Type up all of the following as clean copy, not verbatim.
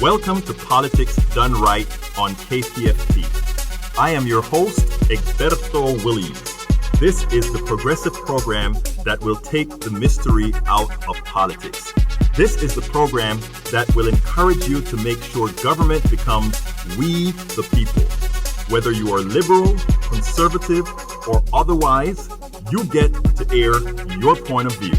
Welcome to Politics Done Right on KPFT. I am your host, Egberto Willies. This is the progressive program that will take the mystery out of politics. This is the program that will encourage you to make sure government becomes we the people. Whether you are liberal, conservative, or otherwise, you get to air your point of view.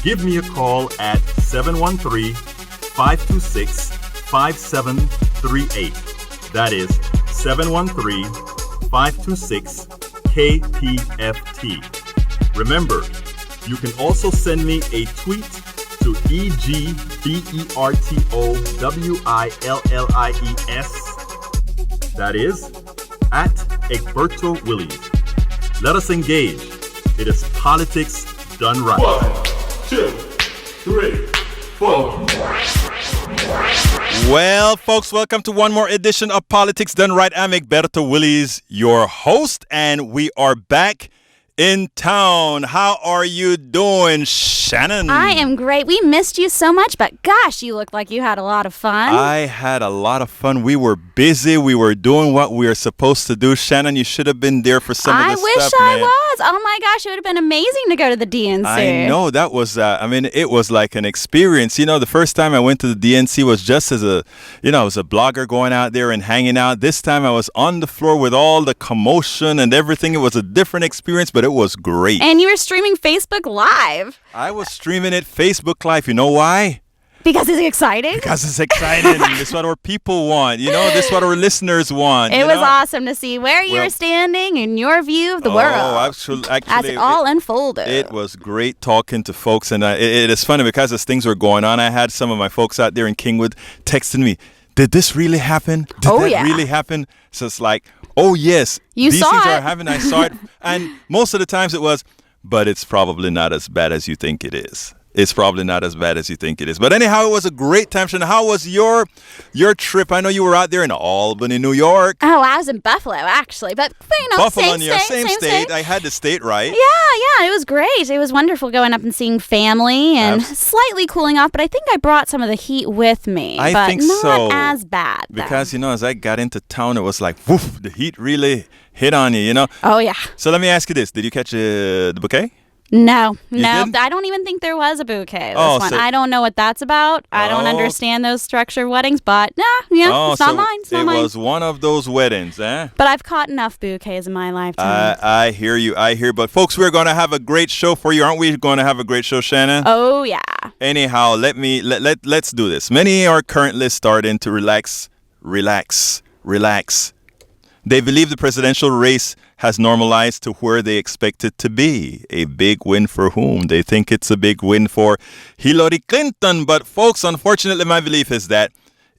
Give me a call at 713-526-5738. That is 713-526-KPFT. Remember, you can also send me a tweet to EGBERTOWILLIES. That is at Egberto Willies. Let us engage. It is politics done right. 1, 2, 3, 4. Well, folks, welcome to one more edition of Politics Done Right. I'm Egberto Willies, your host, and we are back in town. How are you doing, Shannon? I am great. We missed you so much, but gosh, you looked like you had a lot of fun. I had a lot of fun. We were busy. We were doing what we were supposed to do. Shannon, you should have been there for some of the stuff, I wish I was. Oh my gosh, it would have been amazing to go to the DNC. I know. That was, it was like an experience. You know, the first time I went to the DNC was just as I was a blogger going out there and hanging out. This time I was on the floor with all the commotion and everything. It was a different experience, but it was great. And you were streaming Facebook Live. I was streaming it Facebook Live. You know why? Because it's exciting? Because it's exciting. This is what our people want. You know, this is what our listeners want. It was awesome to see where you were standing and your view of the world. Actually, as it all unfolded. It was great talking to folks. And it is funny because as things were going on, I had some of my folks out there in Kingwood texting me, did this really happen? Did that really happen? So it's like, oh, yes. These things are happening. I saw it. And most of the times it was, but it's probably not as bad as you think it is. It's probably not as bad as you think it is. But anyhow, it was a great time. Shannon, how was your trip? I know you were out there in Albany, New York. Oh, I was in Buffalo, actually. But, Buffalo, same state. I had the state right. Yeah, it was great. It was wonderful going up and seeing family and slightly cooling off. But I think I brought some of the heat with me. I think not so. As bad. Because, as I got into town, it was like, woof, the heat really hit on you, Oh, yeah. So let me ask you this. Did you catch the bouquet? No. Didn't? I don't even think there was a bouquet. So I don't know what that's about. I don't understand those structured weddings, but it's not mine. It's not mine. It was one of those weddings, eh? But I've caught enough bouquets in my lifetime. I hear you. But folks, we're going to have a great show for you. Aren't we going to have a great show, Shannon? Oh, yeah. Anyhow, let's do this. Many are currently starting to relax. They believe the presidential race has normalized to where they expect it to be. A big win for whom? They think it's a big win for Hillary Clinton. But folks, unfortunately, my belief is that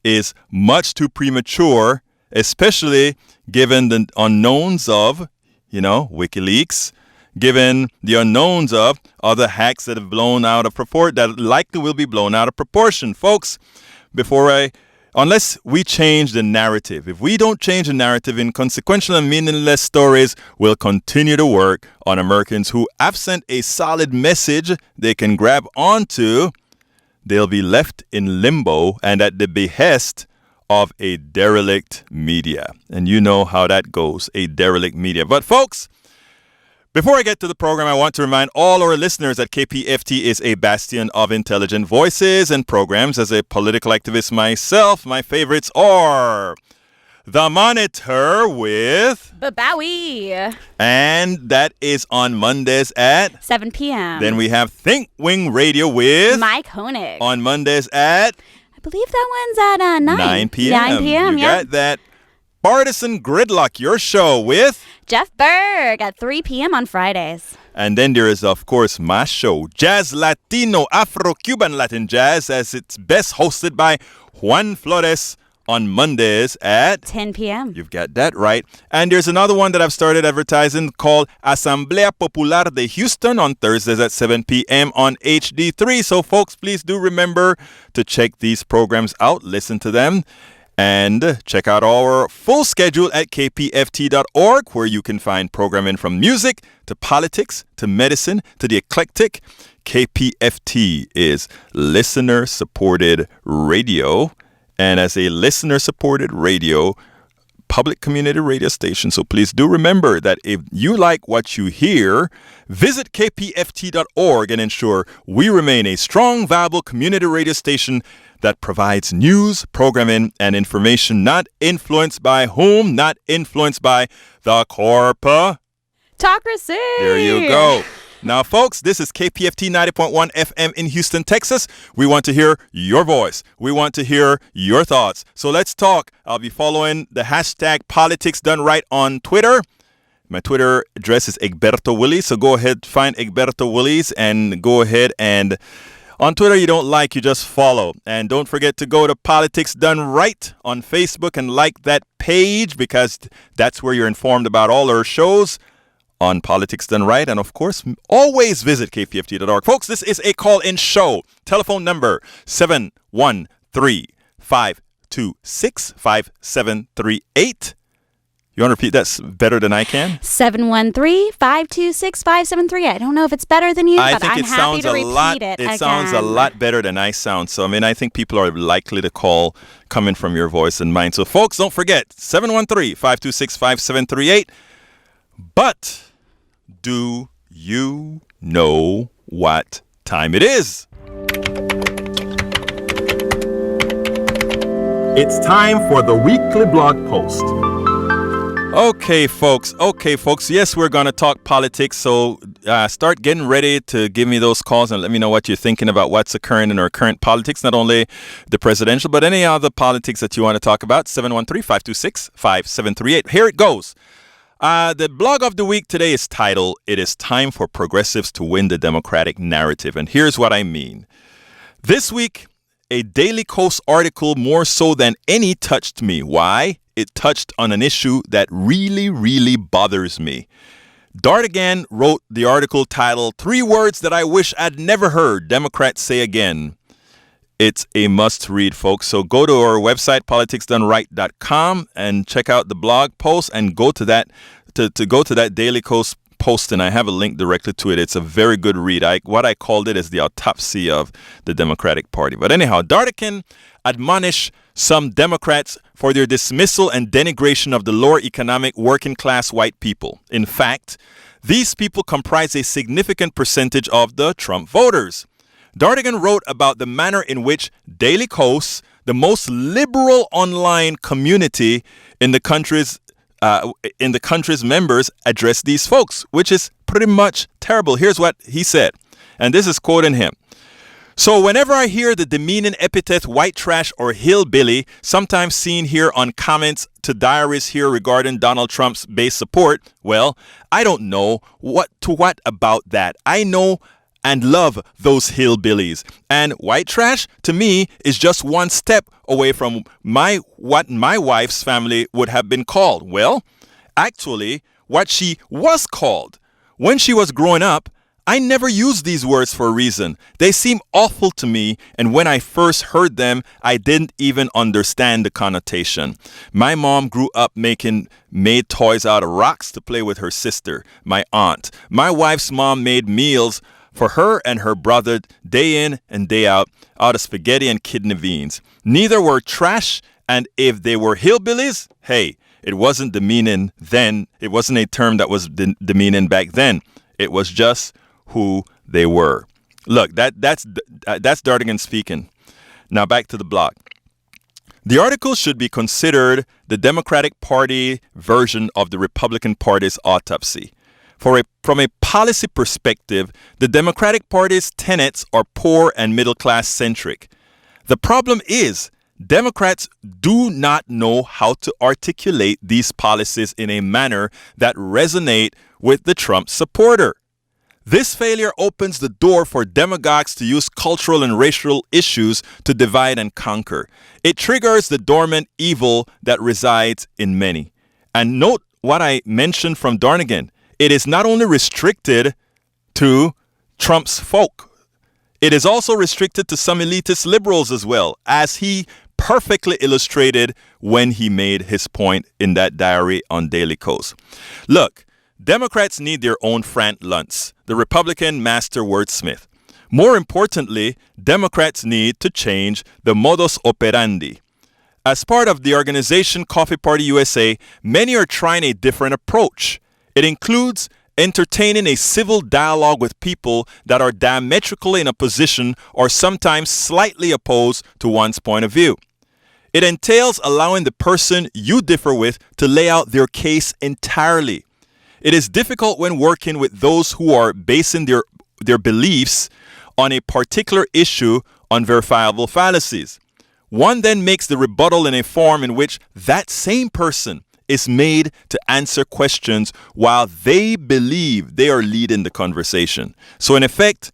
is much too premature, especially given the unknowns of, Wikileaks, given the unknowns of other hacks that have blown out of proportion, that likely will be blown out of proportion. Folks, unless we change the narrative, if we don't change the narrative, inconsequential and meaningless stories will continue to work on Americans who, absent a solid message they can grab onto, they'll be left in limbo and at the behest of a derelict media. And you know how that goes, a derelict media. But folks, before I get to the program, I want to remind all our listeners that KPFT is a bastion of intelligent voices and programs. As a political activist myself, my favorites are The Monitor with Babawi. And that is on Mondays at 7 p.m. Then we have Think Wing Radio with Mike Honig. On Mondays at I believe that one's at 9 p.m. 9 p.m. You got that. Partisan Gridlock, your show with Jeff Berg at 3 p.m. on Fridays. And then there is, of course, my show, Jazz Latino, Afro-Cuban Latin Jazz, as it's best hosted by Juan Flores on Mondays at 10 p.m. You've got that right. And there's another one that I've started advertising called Asamblea Popular de Houston on Thursdays at 7 p.m. on HD3. So, folks, please do remember to check these programs out, listen to them. And check out our full schedule at kpft.org, where you can find programming from music to politics to medicine to the eclectic. KPFT is listener-supported radio. and as a listener-supported radio, public community radio station. So please do remember that if you like what you hear, visit kpft.org and ensure we remain a strong, viable community radio station that provides news, programming, and information not influenced by whom? Not influenced by the corporocracy. There you go. Now, folks, this is KPFT 90.1 FM in Houston, Texas. We want to hear your voice. We want to hear your thoughts. So let's talk. I'll be following the hashtag Politics Done Right on Twitter. My Twitter address is Egberto Willies. So go ahead, find Egberto Willies, and go ahead and on Twitter, you don't like, you just follow. And don't forget to go to Politics Done Right on Facebook and like that page, because that's where you're informed about all our shows on Politics Done Right. And of course, always visit kpft.org. Folks, this is a call-in show. Telephone number 713-526-5738. You want to repeat that better than I can? 713-526-5738. I don't know if it's better than you, but I'm happy to repeat it again. It sounds a lot better than I sound. So, I think people are likely to call coming from your voice and mine. So, folks, don't forget, 713-526-5738. But do you know what time it is? It's time for the weekly blog post. Okay, folks. Yes, we're going to talk politics. So start getting ready to give me those calls and let me know what you're thinking about what's occurring in our current politics, not only the presidential, but any other politics that you want to talk about. 713-526-5738. Here it goes. The blog of the week today is titled, "It is Time for Progressives to Win the Democratic Narrative." And here's what I mean. This week, a Daily Kos article more so than any touched me. Why? It touched on an issue that really, really bothers me. Dartigan wrote the article titled, "3 Words That I Wish I'd Never Heard Democrats Say Again." It's a must-read, folks. So go to our website, politicsdoneright.com, and check out the blog post and go to that to go to that Daily Kos post, and I have a link directly to it. It's a very good read. What I called it is the autopsy of the Democratic Party. But anyhow, Dartigan admonished some Democrats for their dismissal and denigration of the lower economic working class white people. In fact, these people comprise a significant percentage of the Trump voters. Dartigan wrote about the manner in which Daily Kos, the most liberal online community in the country's members, address these folks, which is pretty much terrible. Here's what he said, and this is quoting him. "So whenever I hear the demeaning epithet white trash or hillbilly, sometimes seen here on comments to diaries here regarding Donald Trump's base support, well, I don't know what about that. I know and love those hillbillies. And white trash, to me, is just one step away from what my wife's family would have been called. Well, actually, what she was called. When she was growing up, I never used these words for a reason. They seem awful to me, and when I first heard them, I didn't even understand the connotation. My mom grew up made toys out of rocks to play with her sister, my aunt. My wife's mom made meals for her and her brother day in and day out of spaghetti and kidney beans. Neither were trash, and if they were hillbillies, hey, it wasn't demeaning then. It wasn't a term that was demeaning back then. It was just who they were." Look, that's Dartigan speaking. Now back to the blog. The article should be considered the Democratic Party version of the Republican Party's autopsy. From a policy perspective, the Democratic Party's tenets are poor and middle-class centric. The problem is Democrats do not know how to articulate these policies in a manner that resonate with the Trump supporter. This failure opens the door for demagogues to use cultural and racial issues to divide and conquer. It triggers the dormant evil that resides in many. And note what I mentioned from Dartigan. It is not only restricted to Trump's folk. It is also restricted to some elitist liberals as well, as he perfectly illustrated when he made his point in that diary on Daily Kos. Look, Democrats need their own Frank Luntz, the Republican master wordsmith. More importantly, Democrats need to change the modus operandi. As part of the organization Coffee Party USA, many are trying a different approach. It includes entertaining a civil dialogue with people that are diametrically in opposition or sometimes slightly opposed to one's point of view. It entails allowing the person you differ with to lay out their case entirely. It is difficult when working with those who are basing their beliefs on a particular issue on verifiable fallacies. One then makes the rebuttal in a form in which that same person is made to answer questions while they believe they are leading the conversation. So in effect,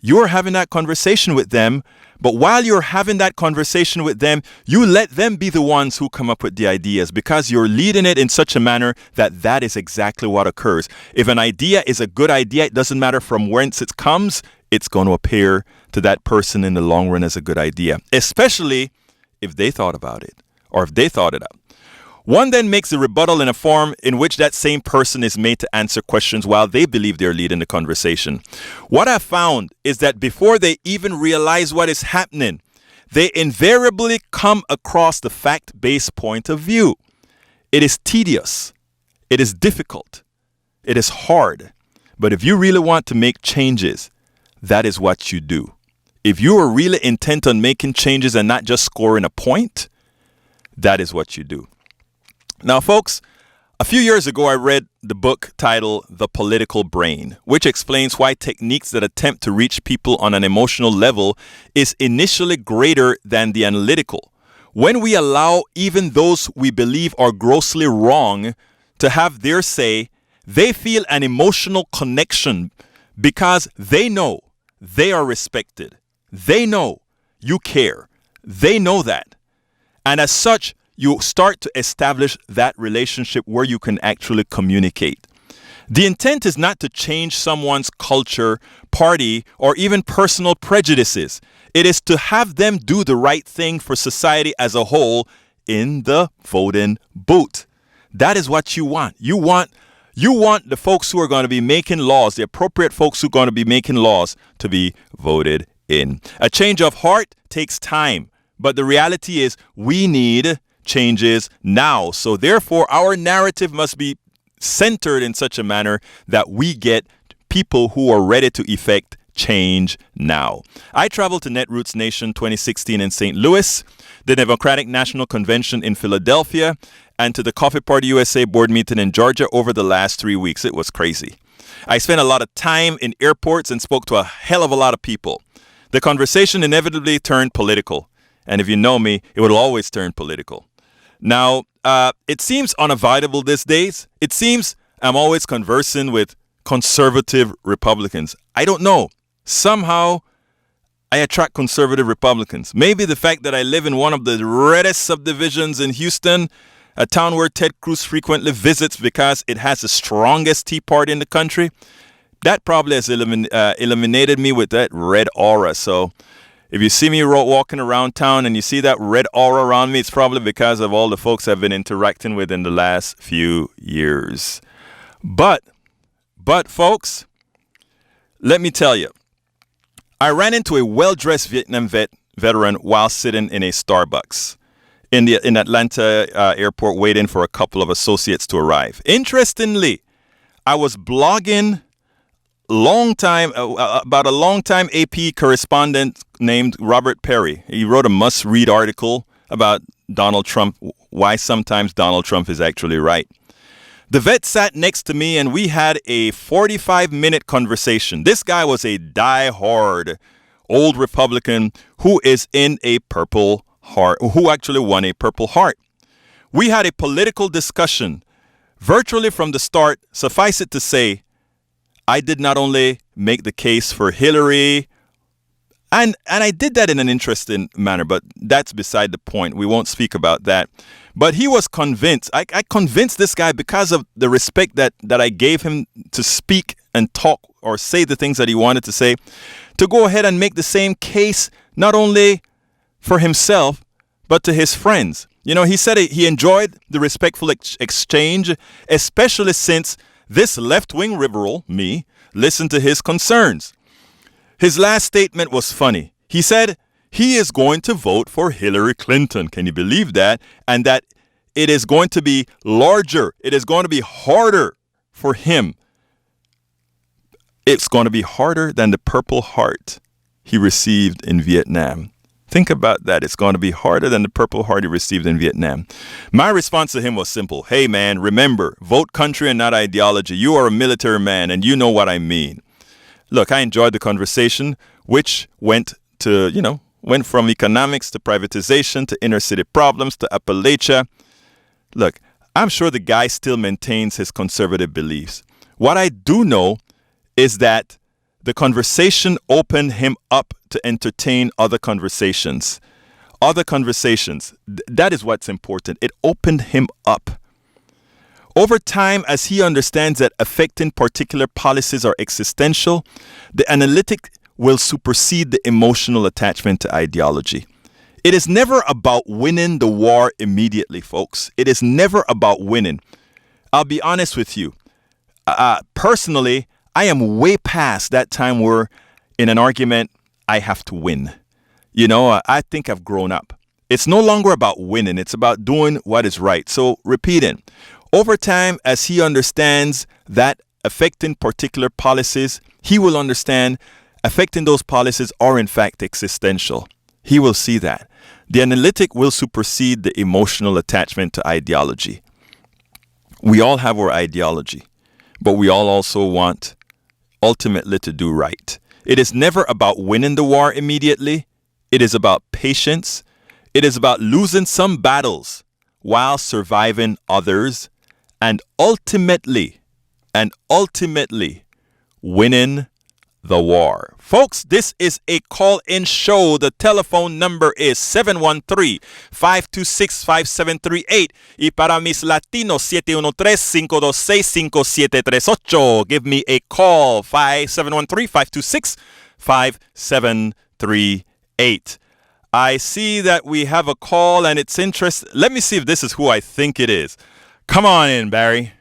you're having that conversation with them, but while you're having that conversation with them, you let them be the ones who come up with the ideas because you're leading it in such a manner that that is exactly what occurs. If an idea is a good idea, it doesn't matter from whence it comes, it's going to appear to that person in the long run as a good idea, especially if they thought about it or if they thought it out. One then makes a rebuttal in a form in which that same person is made to answer questions while they believe they're leading the conversation. What I've found is that before they even realize what is happening, they invariably come across the fact-based point of view. It is tedious. It is difficult. It is hard. But if you really want to make changes, that is what you do. If you are really intent on making changes and not just scoring a point, that is what you do. Now, folks, a few years ago, I read the book titled The Political Brain, which explains why techniques that attempt to reach people on an emotional level is initially greater than the analytical. When we allow even those we believe are grossly wrong to have their say, they feel an emotional connection because they know they are respected. They know you care. They know that. And as such, you start to establish that relationship where you can actually communicate. The intent is not to change someone's culture, party, or even personal prejudices. It is to have them do the right thing for society as a whole in the voting booth. That is what you want. You want the folks who are going to be making laws, the appropriate folks who are going to be making laws, to be voted in. A change of heart takes time, but the reality is we need changes now. So therefore, our narrative must be centered in such a manner that we get people who are ready to effect change now. I traveled to Netroots Nation 2016 in St. Louis, the Democratic National Convention in Philadelphia, and to the Coffee Party USA board meeting in Georgia over the last 3 weeks. It was crazy. I spent a lot of time in airports and spoke to a hell of a lot of people. The conversation inevitably turned political. And if you know me, it will always turn political. Now, it seems unavoidable these days. It seems I'm always conversing with conservative Republicans. I don't know. Somehow, I attract conservative Republicans. Maybe the fact that I live in one of the reddest subdivisions in Houston, a town where Ted Cruz frequently visits because it has the strongest Tea Party in the country, that probably has eliminated me with that red aura. So if you see me walking around town and you see that red aura around me, it's probably because of all the folks I've been interacting with in the last few years. But folks, let me tell you, I ran into a well-dressed Vietnam veteran while sitting in a Starbucks in Atlanta airport waiting for a couple of associates to arrive. Interestingly, I was blogging about a long-time AP correspondent named Robert Perry. He wrote a must-read article about Donald Trump, why sometimes Donald Trump is actually right. The vet sat next to me and we had a 45-minute conversation. This guy was a die-hard old Republican who is in a Purple Heart, who actually won a Purple Heart. We had a political discussion virtually from the start. Suffice it to say, I did not only make the case for Hillary, and I did that in an interesting manner, but that's beside the point. We won't speak about that. But he was convinced. I convinced this guy because of the respect that I gave him to speak and talk or say the things that he wanted to say, to go ahead and make the same case, not only for himself, but to his friends. You know, he said he enjoyed the respectful exchange, especially since this left-wing liberal, me, listened to his concerns. His last statement was funny. He said he is going to vote for Hillary Clinton. Can you believe that? And that it is going to be larger. It is going to be harder for him. It's going to be harder than the Purple Heart he received in Vietnam. Think about that. It's going to be harder than the Purple Heart he received in Vietnam. My response to him was simple. Hey, man, remember, vote country and not ideology. You are a military man, and you know what I mean. Look, I enjoyed the conversation, which went from economics to privatization to inner city problems to Appalachia. Look, I'm sure the guy still maintains his conservative beliefs. What I do know is that the conversation opened him up to entertain other conversations. That is what's important. It opened him up. Over time, as he understands that affecting particular policies are existential, the analytic will supersede the emotional attachment to ideology. It is never about winning the war immediately, folks. It is never about winning. I'll be honest with you. Personally, I am way past that time where in an argument, I have to win. I think I've grown up. It's no longer about winning. It's about doing what is right. So repeating, over time, as he understands that affecting particular policies, he will understand affecting those policies are in fact existential. He will see that. The analytic will supersede the emotional attachment to ideology. We all have our ideology, but we all also want ultimately to do right. It is never about winning the war immediately. It is about patience. It is about losing some battles while surviving others and ultimately winning the war. Folks, this is a call-in show. The telephone number is 713-526-5738. Y para mis latinos, 713-526-5738. Give me a call, 713-526-5738. I see that we have a call and it's interesting. Let me see if this is who I think it is. Come on in, Barry.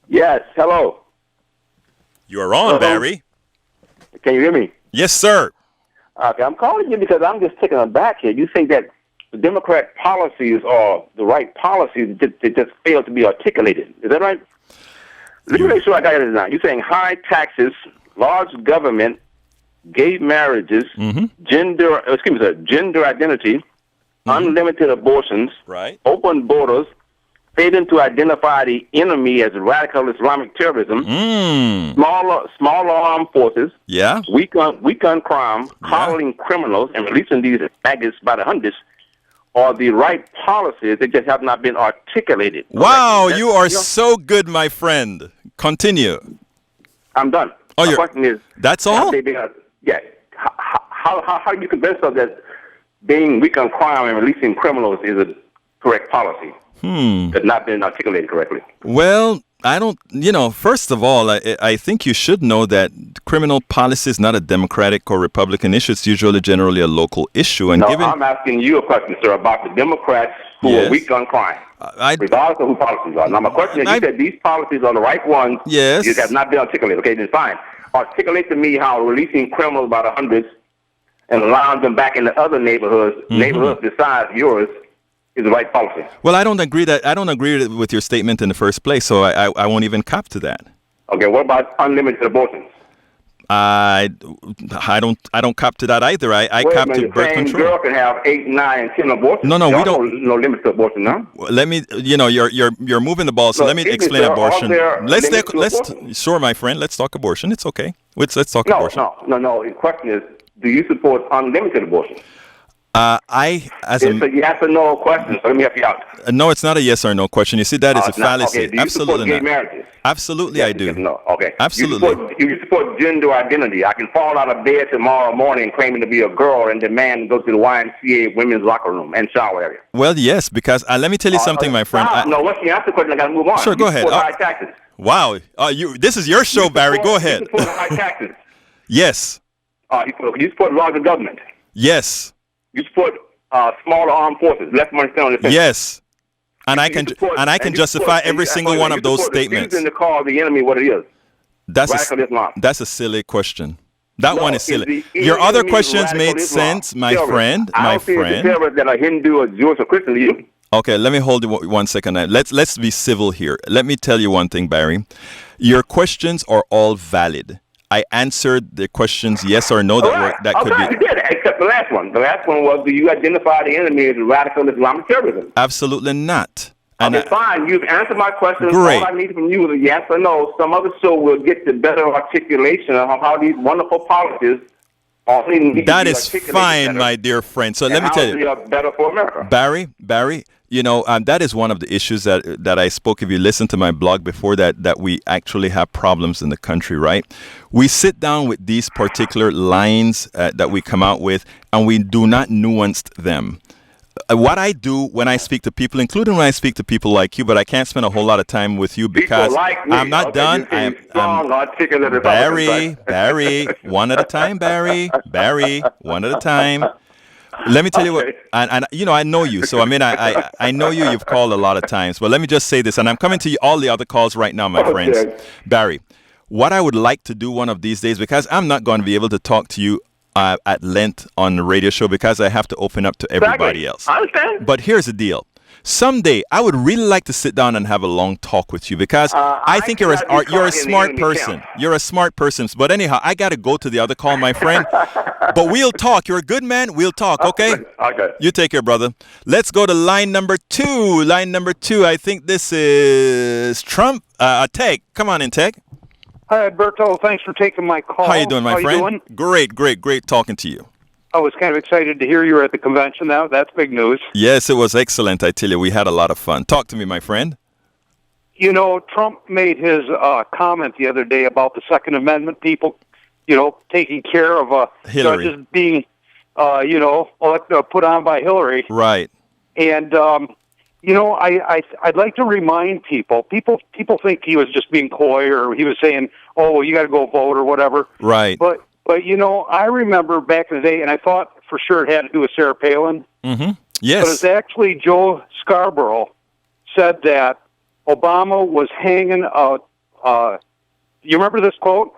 Yes, hello. You're on, Barry. Can you hear me? Yes, sir. Okay, I'm calling you because I'm just taken aback here. You say that the Democrat policies are the right policies, they just fail to be articulated. Is that right? Let me make sure I got it now. You're saying high taxes, large government, gay marriages, gender identity, unlimited abortions, right, open borders, failing to identify the enemy as radical Islamic terrorism, smaller armed forces, weak on crime, coddling criminals, and releasing these maggots by the hundreds are the right policies. They just have not been articulated. Wow, you are so good, my friend. Continue. I'm done. My question is, that's all? How do you convince us that being weak on crime and releasing criminals is a correct policy? That's not been articulated correctly. Well, I don't, first of all, I think you should know that criminal policy is not a Democratic or Republican issue. It's usually generally a local issue. And I'm asking you a question, sir, about the Democrats who are weak on crime, regardless of who policies are. Now, my question is, you said these policies are the right ones. Yes. You have not been articulated. Okay, then fine. Articulate to me how releasing criminals by the hundreds and allowing them back into other neighborhoods besides yours, is the right policy. Well, I don't agree with your statement in the first place, so I won't even cop to that. Okay, what about unlimited abortions? I don't cop to that either. I cop to birth control. Girl can have 8, 9, 10 abortions. No, we don't. No limit to abortion, no. Let me, you're moving the ball. So let me explain abortion. Sure, my friend. Let's talk abortion. It's okay. Let's talk abortion. No. The question is, do you support unlimited abortion? It's a yes or no question, so let me help you out. No, it's not a yes or no question. You see, that is a fallacy. Okay. Do you support gay marriages? Absolutely, yes, I do. No, okay. Absolutely. You support gender identity. I can fall out of bed tomorrow morning claiming to be a girl and demand to go to the YMCA women's locker room and shower area. Well, yes, because let me tell you something, my friend. Once you answer the question, I got to move on. Sure, go ahead. High taxes. Wow. This is your show, Barry. Go ahead. You support high taxes. Yes. You support larger government. Yes. You support smaller armed forces, less money spent on defense. Yes, and I can justify every single one of those statements. Refusing to call the enemy what it is. That's a silly question. That one is silly. Your other questions made sense, my friend. I don't see the terrorists that are Hindu or Jewish or Christian to you. Okay, let me hold you 1 second. Let's be civil here. Let me tell you one thing, Barry. Your questions are all valid. I answered the questions yes or no that could be. You did, except the last one. The last one was, do you identify the enemy as radical Islamic terrorism? Absolutely not. And okay, fine. You've answered my question. Great. All I need from you is a yes or no. Some other show will get the better articulation of how these wonderful policies are. That is fine, my dear friend. So let me tell you. Better for America. Barry, that is one of the issues that I spoke. If you listen to my blog before that we actually have problems in the country, right? We sit down with these particular lines that we come out with, and we do not nuance them. What I do when I speak to people, including when I speak to people like you, but I can't spend a whole lot of time with you because I'm not done. I'm Barry, one at a time, Barry, one at a time. Let me tell you what, and I know you, so I mean, I know you. You've called a lot of times, but let me just say this, and I'm coming to you all the other calls right now, my friends. Barry, what I would like to do one of these days, because I'm not going to be able to talk to you at length on the radio show because I have to open up to everybody else. I understand. But here's the deal. Someday, I would really like to sit down and have a long talk with you because I think you're a smart person. You're a smart person. But anyhow, I got to go to the other call, my friend. But we'll talk. You're a good man. We'll talk, okay? Okay. You take care, brother. Let's go to line number 2. Line number 2, I think this is Trump. Teg. Come on in, Teg. Hi, Alberto. Thanks for taking my call. How you doing, my friend? You doing? Great talking to you. I was kind of excited to hear you were at the convention. That's big news. Yes, it was excellent. I tell you, we had a lot of fun. Talk to me, my friend. You know, Trump made his comment the other day about the Second Amendment people, taking care of judges being, put on by Hillary. Right. And, I'd like to remind people think he was just being coy or he was saying, oh, you got to go vote or whatever. Right. But I remember back in the day, and I thought for sure it had to do with Sarah Palin. Mm-hmm. Yes. But it's actually Joe Scarborough said that Obama was hanging you remember this quote?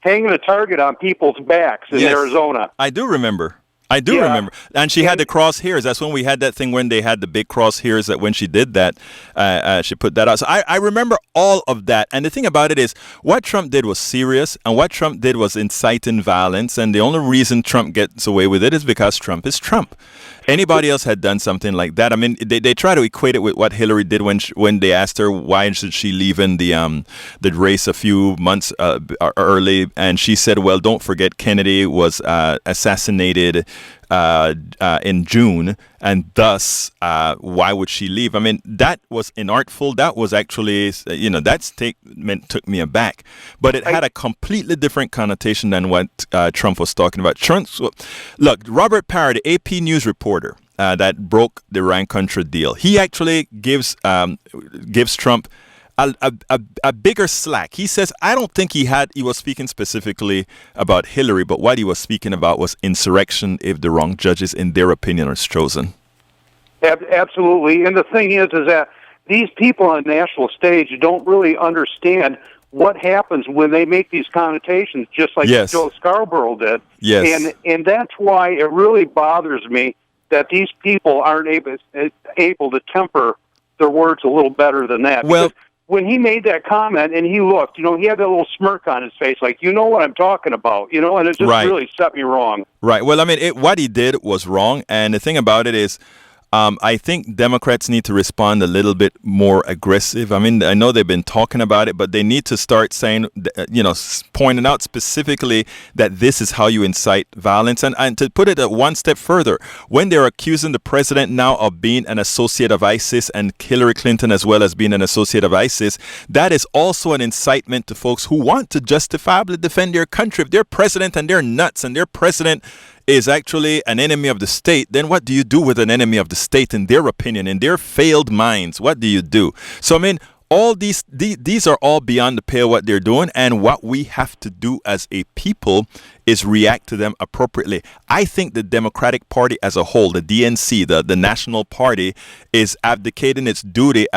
Hanging a target on people's backs in Arizona. I do remember. Remember. And she had the crosshairs. That's when we had that thing when they had the big crosshairs that when she did that, she put that out. So I remember all of that. And the thing about it is what Trump did was serious and what Trump did was inciting violence. And the only reason Trump gets away with it is because Trump is Trump. Anybody else had done something like that. I mean, they try to equate it with what Hillary did when they asked her why should she leave in the race a few months early. And she said, well, don't forget Kennedy was assassinated in June, and thus why would she leave? I mean, that was inartful. That was actually, that statement took me aback. But it had a completely different connotation than what Trump was talking about. Look, Robert Parr, the AP News reporter that broke the Iran-Contra deal, he actually gives Trump a bigger slack. He says, I don't think he was speaking specifically about Hillary, but what he was speaking about was insurrection if the wrong judges, in their opinion, are chosen. Absolutely. And the thing is that these people on the national stage don't really understand what happens when they make these connotations, just like Joe Scarborough did. Yes. And that's why it really bothers me that these people aren't able to temper their words a little better than that. Well, because when he made that comment and he looked, he had that little smirk on his face, like, what I'm talking about, and it just really set me wrong. Right. Well, I mean, what he did was wrong. And the thing about it is, I think Democrats need to respond a little bit more aggressive. I mean, I know they've been talking about it, but they need to start saying, pointing out specifically that this is how you incite violence. And to put it one step further, when they're accusing the president now of being an associate of ISIS and Hillary Clinton as well as being an associate of ISIS, that is also an incitement to folks who want to justifiably defend their country. If they're president and they're nuts and their president is actually an enemy of the state, then what do you do with an enemy of the state in their opinion, in their failed minds? What do you do? So, I mean, all these are all beyond the pale what they're doing, and what we have to do as a people is react to them appropriately. I think the Democratic Party as a whole, the DNC, the National Party, is abdicating its duty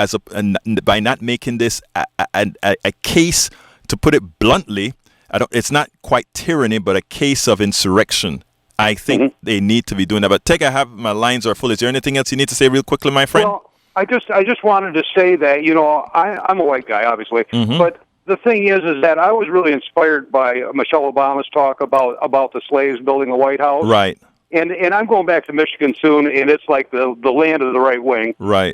by not making this a case, to put it bluntly, it's not quite tyranny, but a case of insurrection. I think they need to be doing that. But my lines are full. Is there anything else you need to say real quickly, my friend? Well, I just wanted to say that, I'm a white guy, obviously, but the thing is that I was really inspired by Michelle Obama's talk about the slaves building the White House. Right. And I'm going back to Michigan soon, and it's like the land of the right wing. Right.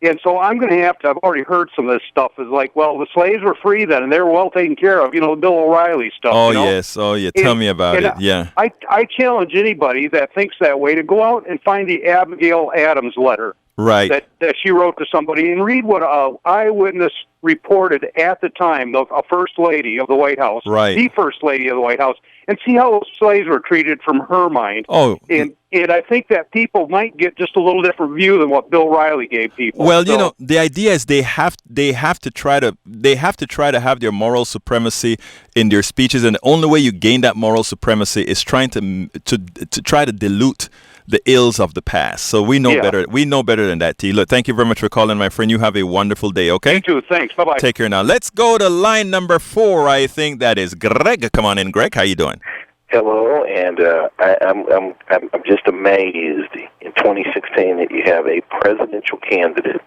And so I'm going to I've already heard some of this stuff, is like, well, the slaves were free then, and they were well taken care of, the Bill O'Reilly stuff. Oh, yes. Oh, yeah. Tell me about it. Yeah. I challenge anybody that thinks that way to go out and find the Abigail Adams letter. Right. That she wrote to somebody, and read what an eyewitness reported at the time, a first lady of the White House, the first lady of the White House, and see how those slaves were treated from her mind. Oh. And I think that people might get just a little different view than what Bill O'Reilly gave people. Well, the idea is they have to try to have their moral supremacy in their speeches, and the only way you gain that moral supremacy is trying to try to dilute the ills of the past. So we know better. We know better than that, T. Look, thank you very much for calling, my friend. You have a wonderful day, okay? You too. Thanks. Bye-bye. Take care now. Let's go to line number 4. I think that is Greg. Come on in, Greg. How you doing? Hello, and I'm just amazed in 2016 that you have a presidential candidate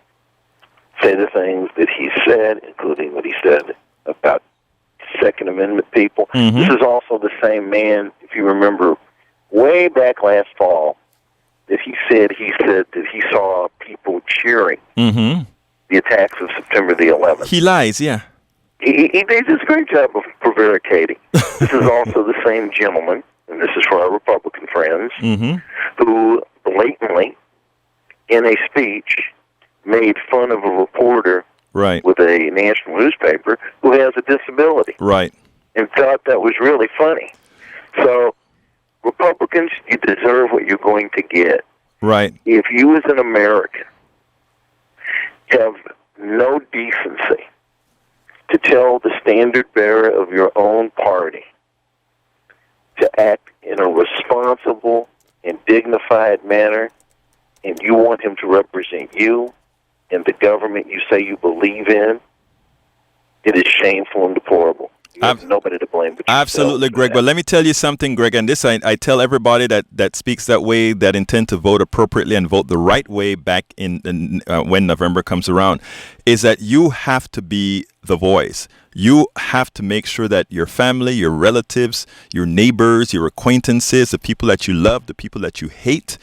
say the things that he said, including what he said about Second Amendment people. This is also the same man, if you remember, way back last fall, that he said that he saw people cheering the attacks of September the 11th. He lies, yeah. He does a great job of prevaricating. This is also the same gentleman, and this is for our Republican friends, who blatantly, in a speech, made fun of a reporter with a national newspaper who has a disability. Right. And thought that was really funny. So, Republicans, you deserve what you're going to get. Right. If you as an American have no decency to tell the standard bearer of your own party to act in a responsible and dignified manner, and you want him to represent you and the government you say you believe in, it is shameful and deplorable. You have nobody to blame but yourself. Absolutely, Greg. But let me tell you something, Greg, and this I tell everybody that speaks that way, that intend to vote appropriately and vote the right way back in when November comes around, is that you have to be the voice. You have to make sure that your family, your relatives, your neighbors, your acquaintances, the people that you love, the people that you hate,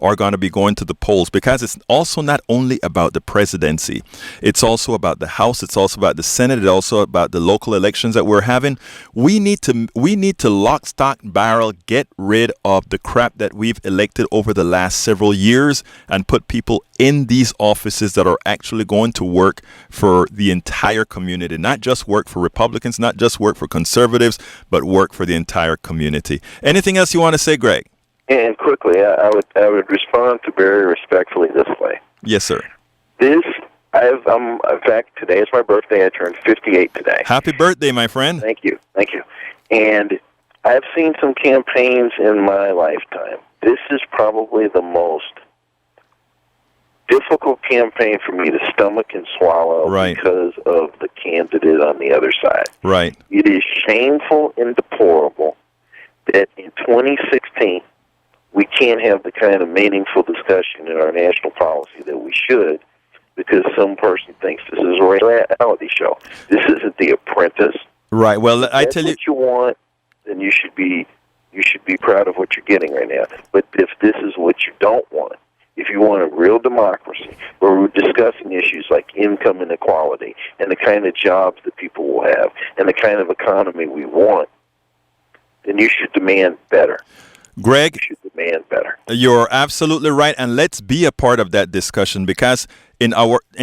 are going to be going to the polls, because it's also not only about the presidency. It's also about the House. It's also about the Senate. It's also about the local elections that we're having. We need to lock, stock, barrel, get rid of the crap that we've elected over the last several years and put people in these offices that are actually going to work for the entire community, not just work for Republicans, not just work for conservatives, but work for the entire community. Anything else you want to say, Greg? And quickly, I would respond to very respectfully this way. Yes, sir. In fact, today is my birthday. I turned 58 today. Happy birthday, my friend. Thank you. And I've seen some campaigns in my lifetime. This is probably the most difficult campaign for me to stomach and swallow because of the candidate on the other side. Right. It is shameful and deplorable that in 2016, we can't have the kind of meaningful discussion in our national policy that we should, because some person thinks this is a reality show. This isn't The Apprentice. Right. Well, I tell you, if you want, then you should be proud of what you're getting right now. But if this is what you don't want, if you want a real democracy where we're discussing issues like income inequality and the kind of jobs that people will have and the kind of economy we want, then you should demand better. Greg, you should demand better. You're absolutely right, and let's be a part of that discussion, because in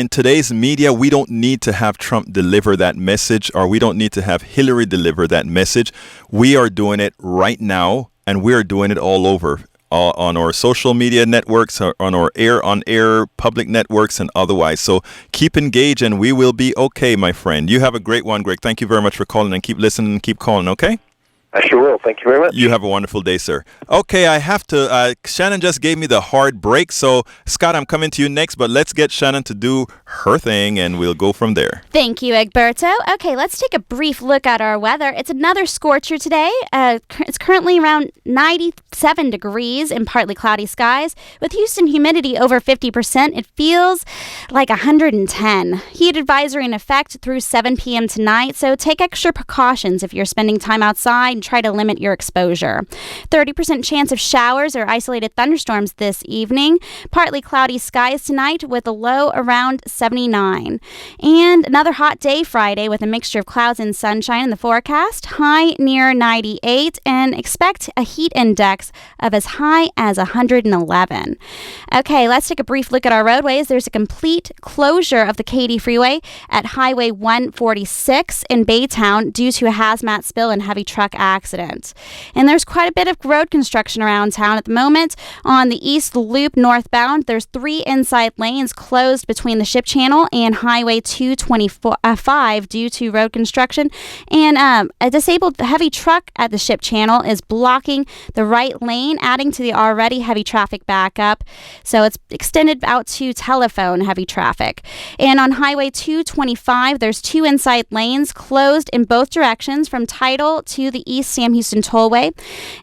today's media, we don't need to have Trump deliver that message, or we don't need to have Hillary deliver that message. We are doing it right now, and we are doing it all over on our social media networks, on our on-air public networks, and otherwise. So keep engaged, and we will be okay, my friend. You have a great one, Greg. Thank you very much for calling, and keep listening and keep calling, okay? I sure will. Thank you very much. You have a wonderful day, sir. Okay, I have to, Shannon just gave me the hard break. So, Scott, I'm coming to you next, but let's get Shannon to do her thing, and we'll go from there. Thank you, Egberto. Okay, let's take a brief look at our weather. It's another scorcher today. It's currently around 97 degrees and partly cloudy skies. With Houston humidity over 50%, it feels like 110. Heat advisory in effect through 7 p.m. tonight, so take extra precautions if you're spending time outside and try to limit your exposure. 30% chance of showers or isolated thunderstorms this evening. Partly cloudy skies tonight with a low around 79. And another hot day Friday with a mixture of clouds and sunshine in the forecast. High near 98 and expect a heat index of as high as 111. Okay, let's take a brief look at our roadways. There's a complete closure of the Katy Freeway at Highway 146 in Baytown due to a hazmat spill and heavy truck accident. And there's quite a bit of road construction around town at the moment. On the East Loop northbound, there's 3 inside lanes closed between the Ship Channel and Highway 225 due to road construction. And a disabled heavy truck at the Ship Channel is blocking the right lane, adding to the already heavy traffic backup. So it's extended out to Telephone heavy traffic. And on Highway 225, there's 2 inside lanes closed in both directions from Tidal to the East Sam Houston Tollway.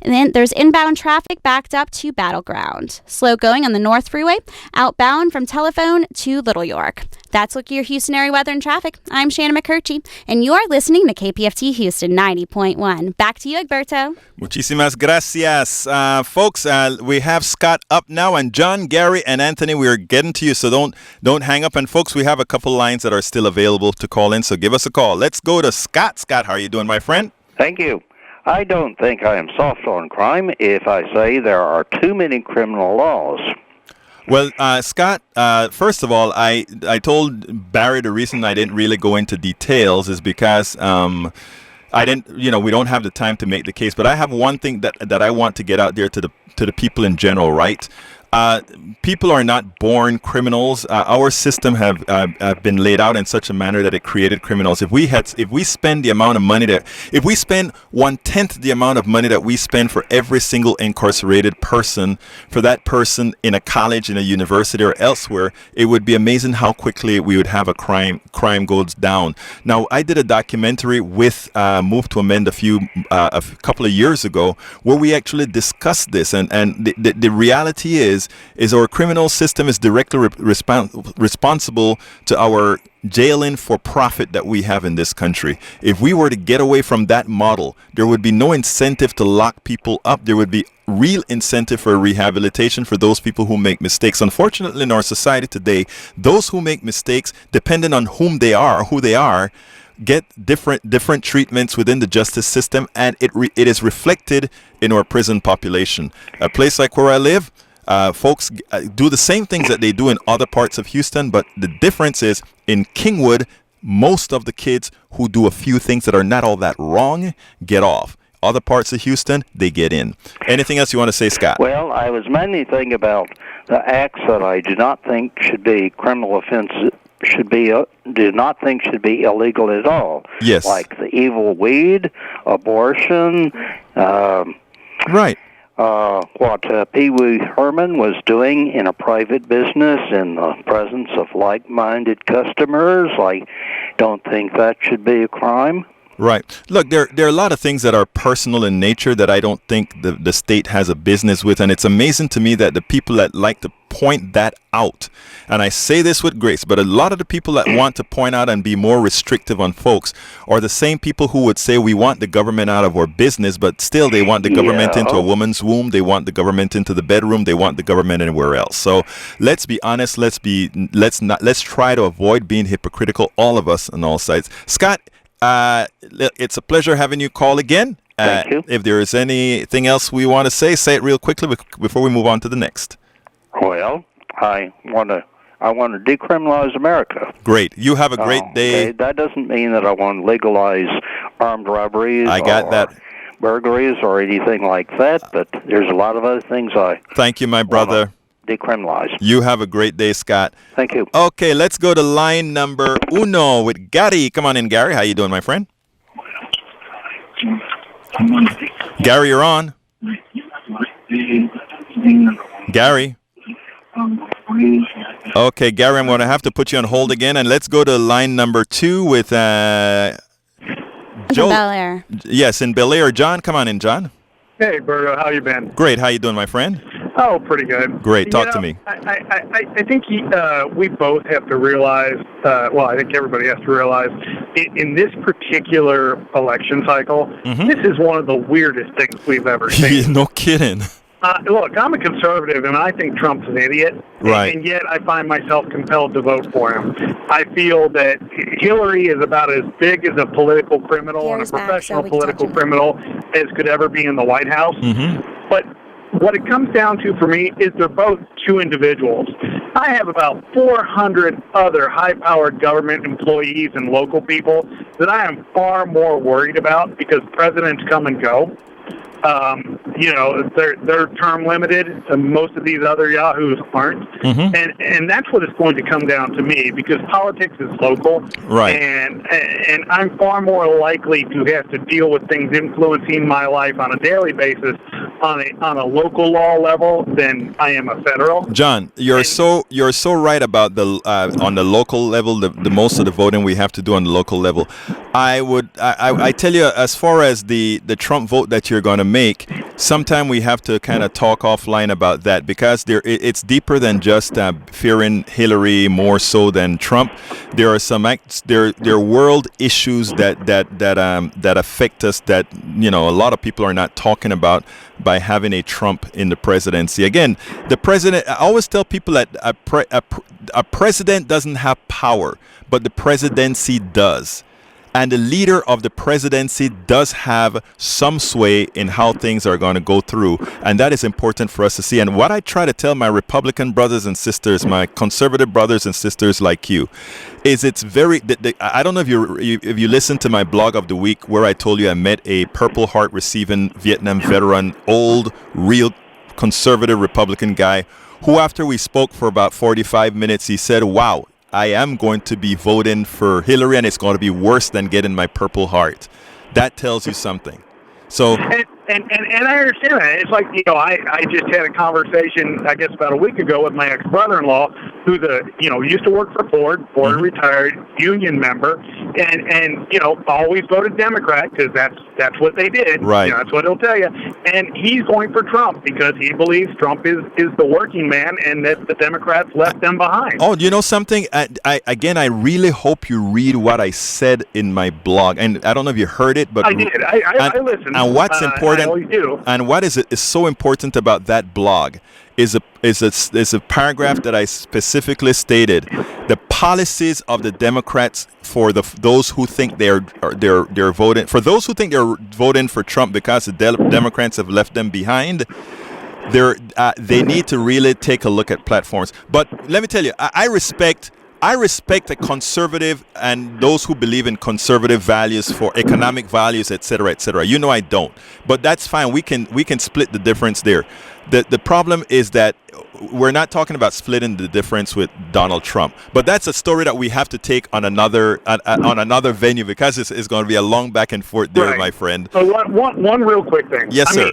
And then there's inbound traffic backed up to Battleground. Slow going on the North Freeway, outbound from Telephone to Little York. That's look at your Houston area weather and traffic. I'm Shannon McCurchie, and you are listening to KPFT Houston 90.1. Back to you, Egberto. Muchísimas gracias. Folks, we have Scott up now, and John, Gary, and Anthony, we're getting to you, so don't hang up. And folks, we have a couple lines that are still available to call in, so give us a call. Let's go to Scott. Scott, how are you doing, my friend? Thank you. I don't think I am soft on crime if I say there are too many criminal laws. Well, Scott, first of all, I told Barry the reason I didn't really go into details is because I didn't, we don't have the time to make the case. But I have one thing that I want to get out there to the people in general, right? People are not born criminals. Our system have been laid out in such a manner that it created criminals. If we spend the amount of money if we spend 1/10 the amount of money that we spend for every single incarcerated person, for that person in a college, in a university, or elsewhere, it would be amazing how quickly we would have crime goes down. Now, I did a documentary with Move to Amend a couple of years ago where we actually discussed this, and the reality is our criminal system is directly responsible to our jailing for profit that we have in this country. If we were to get away from that model, there would be no incentive to lock people up. There would be real incentive for rehabilitation for those people who make mistakes. Unfortunately, in our society today, those who make mistakes, depending on who they are, get different treatments within the justice system, and it is reflected in our prison population. A place like where I live, folks do the same things that they do in other parts of Houston, but the difference is in Kingwood, most of the kids who do a few things that are not all that wrong get off. Other parts of Houston, they get in. Anything else you want to say, Scott? Well, I was mainly thinking about the acts that I do not think should be criminal offenses. Do not think should be illegal at all. Yes. Like the evil weed, abortion. Right. What Pee Wee Herman was doing in a private business in the presence of like-minded customers. I don't think that should be a crime. Right. Look, there are a lot of things that are personal in nature that I don't think the state has a business with, and it's amazing to me that the people that like to point that out, and I say this with grace, but a lot of the people that want to point out and be more restrictive on folks are the same people who would say we want the government out of our business, but still they want the government into a woman's womb, they want the government into the bedroom, they want the government anywhere else. So let's be honest, let's try to avoid being hypocritical, all of us on all sides. Scott, it's a pleasure having you call again. Thank you. If there is anything else we want to say it real quickly before we move on to the next. Well, I want to decriminalize America. Great. You have a great day. Okay. That doesn't mean that I want to legalize armed robberies. I got that. Burglaries or anything like that, but there's a lot of other things I Thank you, my brother. Decriminalize. You have a great day, Scott. Thank you. Okay, let's go to line number uno with Gary. Come on in, Gary. How you doing, my friend? Gary, you're on. Gary. Okay, Gary, I'm going to have to put you on hold again, and let's go to line number 2 with Joe. Bel Air. Yes, in Bel Air. John, come on in, John. Hey, Berto, how you been? Great. How you doing, my friend? Oh, pretty good. Great. Talk to me. I think we both have to realize, I think everybody has to realize, in this particular election cycle, this is one of the weirdest things we've ever seen. No kidding. Look, I'm a conservative, and I think Trump's an idiot. Right. And yet I find myself compelled to vote for him. I feel that Hillary is about as big as a political criminal and a professional political criminal as could ever be in the White House. But what it comes down to for me is they're both two individuals. I have about 400 other high-powered government employees and local people that I am far more worried about because presidents come and go. They're term limited, and most of these other yahoos aren't. And that's what it's going to come down to me, because politics is local. Right. And I'm far more likely to have to deal with things influencing my life on a daily basis on a local law level than I am a federal. John, you're so right about the on the local level, the most of the voting we have to do on the local level. I tell you, as far as the Trump vote that you're going to make, sometime we have to kind of talk offline about that, because it's deeper than just fearing Hillary more so than Trump. There are some there are world issues that affect us that a lot of people are not talking about by having a Trump in the presidency. Again, the president, I always tell people that a president doesn't have power, but the presidency does. And the leader of the presidency does have some sway in how things are going to go through. And that is important for us to see. And what I try to tell my Republican brothers and sisters, my conservative brothers and sisters like you, is it's very, I don't know if you listened to my blog of the week where I told you I met a Purple Heart receiving Vietnam veteran, old, real conservative Republican guy, who after we spoke for about 45 minutes, he said, wow, I am going to be voting for Hillary, and it's going to be worse than getting my Purple Heart. That tells you something. So, and I understand that. It's like, I just had a conversation, I guess about a week ago, with my ex-brother-in-law, who's used to work for Ford, retired, union member, and always voted Democrat because that's what they did. Right. That's what he'll tell you. And he's going for Trump because he believes Trump is the working man and that the Democrats left them behind. Oh, you know something? I really hope you read what I said in my blog. And I don't know if you heard it, but I did. I listened. And what's important, I always do. And what is so important about that blog is a paragraph that I specifically stated: the policies of the Democrats for those who think they're voting for Trump because the Democrats have left them behind. They need to really take a look at platforms. But let me tell you, I respect a conservative and those who believe in conservative values for economic values, etc., etc. I don't, but that's fine. We can split the difference there. The problem is that we're not talking about splitting the difference with Donald Trump, but that's a story that we have to take on another venue, because it's going to be a long back and forth there, right, my friend. So one real quick thing. Yes, sir.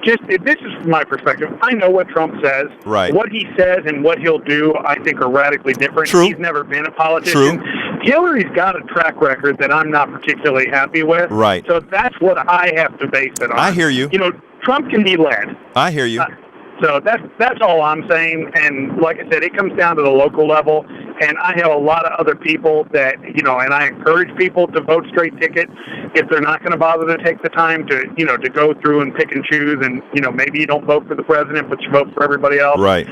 This is from my perspective. I know what Trump says. Right. What he says and what he'll do, I think, are radically different. True. He's never been a politician. True. Hillary's got a track record that I'm not particularly happy with. Right. So that's what I have to base it on. I hear you. Trump can be led. I hear you. So that's all I'm saying. And like I said, it comes down to the local level. And I have a lot of other people that, and I encourage people to vote straight ticket if they're not going to bother to take the time to go through and pick and choose. And, maybe you don't vote for the president, but you vote for everybody else. Right.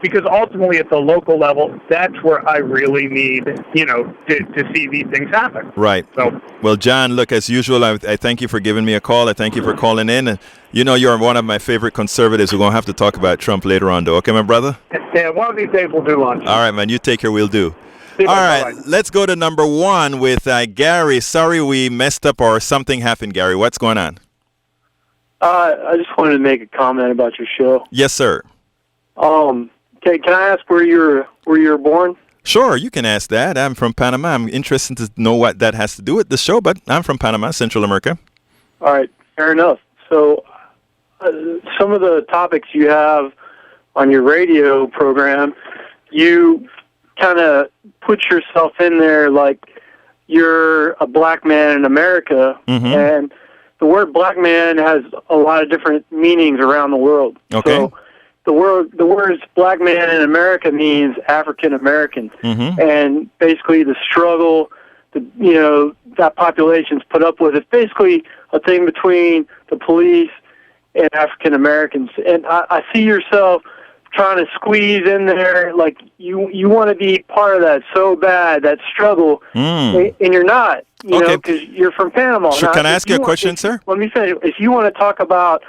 Because ultimately at the local level, that's where I really need, to see these things happen. Right. So, well, John, look, as usual, I thank you for giving me a call. I thank you for calling in. You're one of my favorite conservatives. We're going to have to talk about Trump later on, though. Okay, my brother? Yeah, one of these days we'll do lunch. All right, man. You take care. We'll do. All right. Let's go to number 1 with Gary. Sorry we messed up or something happened, Gary. What's going on? I just wanted to make a comment about your show. Yes, sir. Can I ask where you were born? Sure, you can ask that. I'm from Panama. I'm interested to know what that has to do with the show, but I'm from Panama, Central America. All right, fair enough. So some of the topics you have your radio program, you kind of put yourself in there like you're a black man in America, and the word black man has a lot of different meanings around the world. Okay. So the words black man in America means African American, and basically the struggle that population's put up with. It's basically a thing between the police and African Americans, and I see yourself trying to squeeze in there, like you want to be part of that so bad, that struggle, and you're not, you know, because you're from Panama. Sure. Now, can I ask you a question, sir? Let me finish. If you want to talk about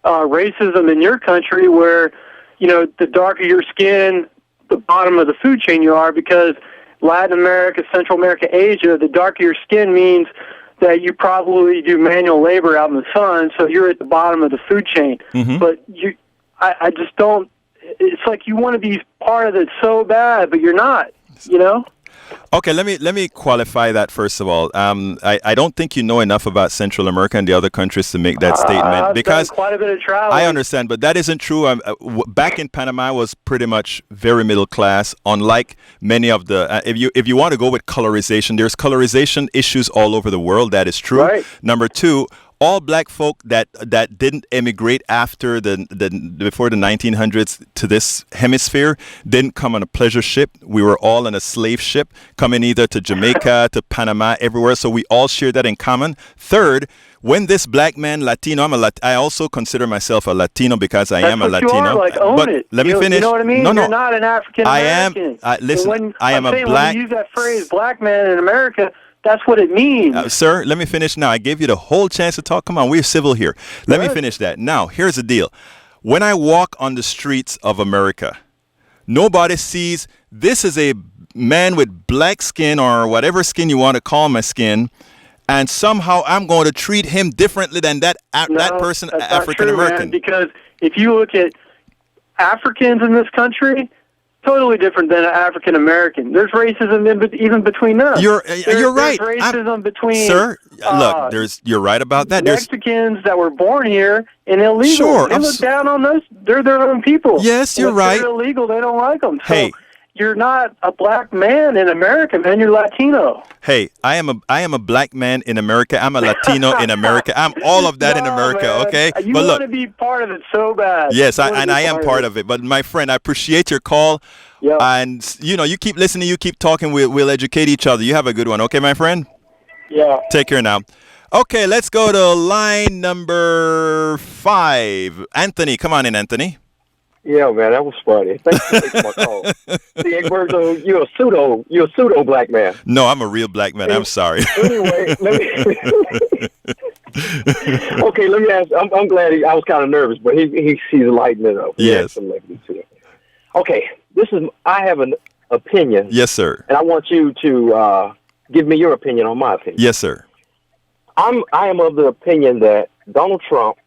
racism in your country, where the darker your skin, the bottom of the food chain you are, because Latin America, Central America, Asia, the darker your skin means that you probably do manual labor out in the sun, so you're at the bottom of the food chain. But I just don't. It's like you want to be part of it so bad, but you're not. Okay, let me qualify that first of all. I don't think you know enough about Central America and the other countries to make that statement, because I've done quite a bit of traveling. I understand, but that isn't true. Back in Panama, I was pretty much very middle class. Unlike many of the, if you want to go with colorization, there's colorization issues all over the world. That is true. Right. Number two, all black folk that didn't emigrate after before the 1900s to this hemisphere didn't come on a pleasure ship. We were all on a slave ship coming either to Jamaica, to Panama, everywhere. So we all share that in common. Third, when this black man, Latino, I also consider myself a Latino because I am a Latino. You are, like, own but it. let me finish. You know what I mean? No. You're not an African American. Listen, I am a black. When you use that phrase, black man in America, that's what it means. Sir, let me finish now. I gave you the whole chance to talk. Come on, we're civil here. Let me finish that. Now, here's the deal. When I walk on the streets of America, nobody sees this is a man with black skin or whatever skin you want to call my skin, and somehow I'm going to treat him differently than that person, African American. Because if you look at Africans in this country, totally different than an African American. There's racism even between them. You're right. There's racism between. Sir, look, you're right about that. Mexicans that were born here and illegal. Sure, they look down on those. They're their own people. Yes, you're right. They're illegal. They don't like them. So hey, you're not a black man in America, man. You're Latino. Hey, I am a black man in America. I'm a Latino in America. I'm all of that in America, man. Okay? You but want look, to be part of it so bad. Yes, I am part of it. But my friend, I appreciate your call. Yeah. And you keep listening, you keep talking. We'll educate each other. You have a good one, okay, my friend? Yeah. Take care now. Okay, let's go to line number 5. Anthony, come on in, Anthony. Yeah, man, that was funny. Thanks for taking my call. See, Egberto, you're a pseudo black man. No, I'm a real black man. I'm sorry. Anyway, okay, let me ask. I'm glad I was kind of nervous, but he's lightening it up. Yes. Okay, I have an opinion. Yes, sir. And I want you to give me your opinion on my opinion. Yes, sir. I am of the opinion that Donald Trump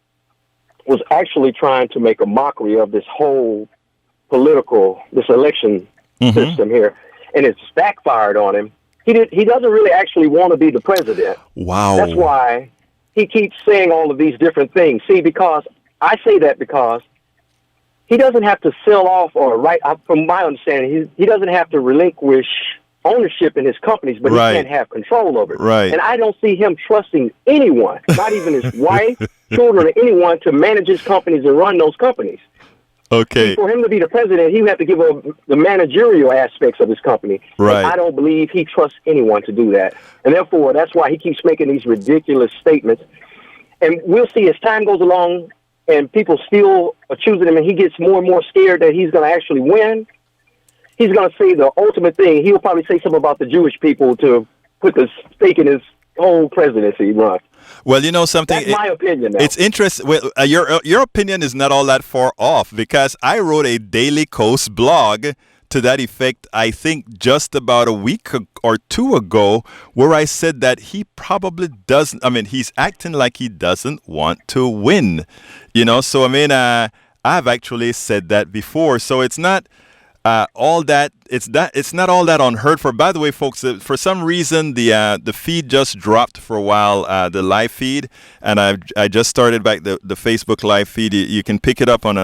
was actually trying to make a mockery of this whole this election system here, and it's backfired on him. He doesn't really actually want to be the president. Wow. That's why he keeps saying all of these different things. See, because I say that because he doesn't have to sell off from my understanding, he doesn't have to relinquish ownership in his companies, but he can't have control over it. Right. And I don't see him trusting anyone, not even his wife, children, or anyone to manage his companies and run those companies. Okay. For him to be the president, he would have to give up the managerial aspects of his company. Right. And I don't believe he trusts anyone to do that. And therefore, that's why he keeps making these ridiculous statements. And we'll see as time goes along and people still are choosing him and he gets more and more scared that he's going to actually win, he's going to say the ultimate thing. He'll probably say something about the Jewish people to put the stake in his whole presidency run. Well, you know something. That's my opinion. Now. It's interesting. Well, your opinion is not all that far off because I wrote a Daily Coast blog to that effect. I think just about a week or two ago, where I said that he probably doesn't. I mean, he's acting like he doesn't want to win. So I mean, I've actually said that before. So it's not. all that it's not all that unheard for. By the way, folks, for some reason the feed just dropped for a while, the live feed, and I just started back the Facebook live feed. You can pick it up on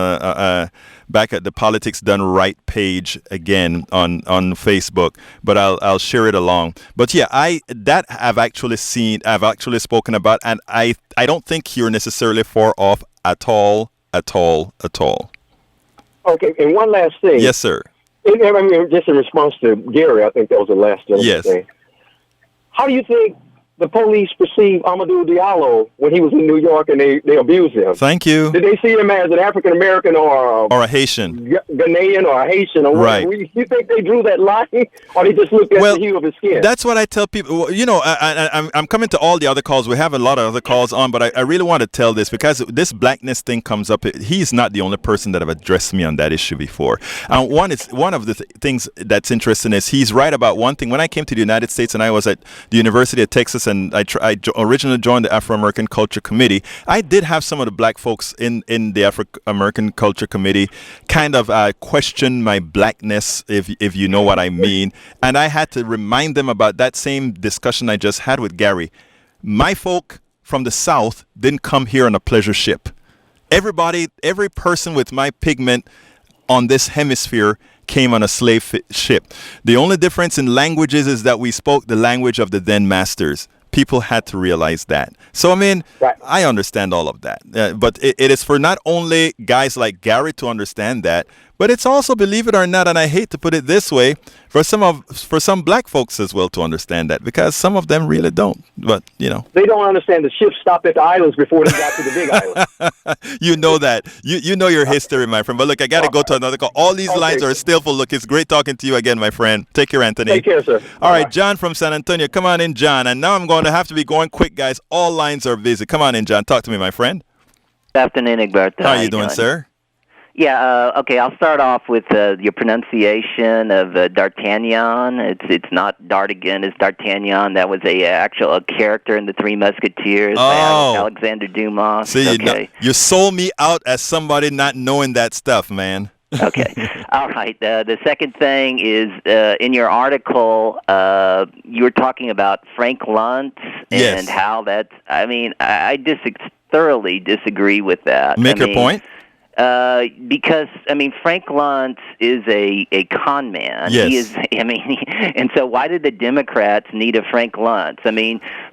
back at the Politics Done Right page again on Facebook, but I'll share it along. But yeah, I've actually spoken about, and I don't think you're necessarily far off at all. Okay, and one last thing. Yes, sir. I mean, just in response to Gary, I think that was the last gentleman thing. How do you think the police perceived Amadou Diallo when he was in New York and they abused him? Thank you. Did they see him as an African American or a Haitian, Ghanaian or a Haitian? Or right? You think they drew that line, or they just looked at the hue of his skin? That's what I tell people. You know, I'm coming to all the other calls. We have a lot of other calls on, but I really want to tell this because this blackness thing comes up. He's not the only person that have addressed me on that issue before. One of the things that's interesting is he's right about one thing. When I came to the United States and I was at the University of Texas, and I originally joined the Afro-American Culture Committee, I did have some of the black folks in the Afro-American Culture Committee kind of question my blackness, if you know what I mean. And I had to remind them about that same discussion I just had with Gary. My folk from the South didn't come here on a pleasure ship. Every person with my pigment on this hemisphere came on a slave ship. The only difference in languages is that we spoke the language of the then masters. People had to realize that. So, I mean, I understand all of that. But it is for not only guys like Gary to understand that, but it's also, believe it or not, and I hate to put it this way, for some black folks as well to understand that, because some of them really don't. But, you know. They don't understand the ships stopped at the islands before they got to the big island. You know that. You know your history, my friend. But look, I got to go to another call. All these lines are still full. Look, it's great talking to you again, my friend. Take care, Anthony. Take care, sir. All right, John from San Antonio. Come on in, John. And now I'm going to have to be going quick, guys. All lines are busy. Come on in, John. Talk to me, my friend. Good afternoon, Egberto. How are you doing, sir? Yeah, okay, I'll start off with your pronunciation of D'Artagnan. It's not D'Artigan, it's D'Artagnan. That was a character in The Three Musketeers by Alexander Dumas. See, you sold me out as somebody not knowing that stuff, man. Okay. All right. The second thing is in your article, you were talking about Frank Luntz and how that's, I mean, I thoroughly disagree with that. Make your point. Because Frank Luntz is a con man. Yes. He is. And so why did the Democrats need a Frank Luntz?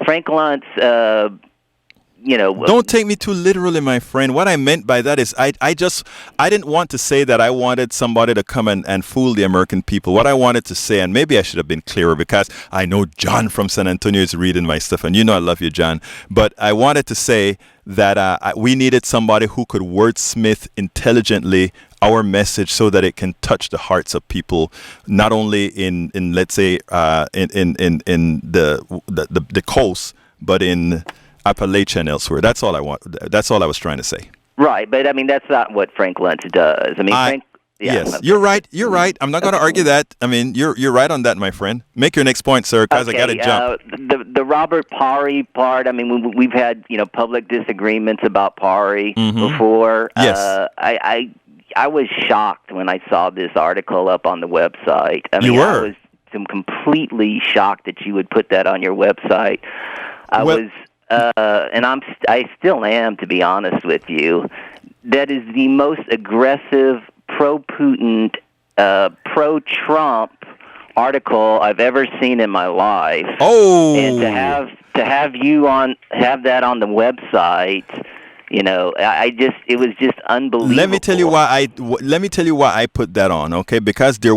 Frank Luntz. Don't take me too literally, my friend. What I meant by that is I didn't want to say that I wanted somebody to come and fool the American people. What I wanted to say, and maybe I should have been clearer because I know John from San Antonio is reading my stuff, and you know I love you, John. But I wanted to say that we needed somebody who could wordsmith intelligently our message so that it can touch the hearts of people, not only in let's say in the coast, but in Appalachia and elsewhere. That's all I want. That's all I was trying to say. Right, but that's not what Frank Luntz does. Frank. Yes, you're right. You're right. I'm not going to argue that. You're right on that, my friend. Make your next point, sir, because I got to jump. The Robert Parry part. We've had public disagreements about Parry before. Yes. I was shocked when I saw this article up on the website. You were. I was completely shocked that you would put that on your website. And I still am, to be honest with you. That is the most aggressive, pro-Putin, pro-Trump article I've ever seen in my life. Oh, and to have that on the website. It was just unbelievable. Let me tell you why I put that on, okay? Because there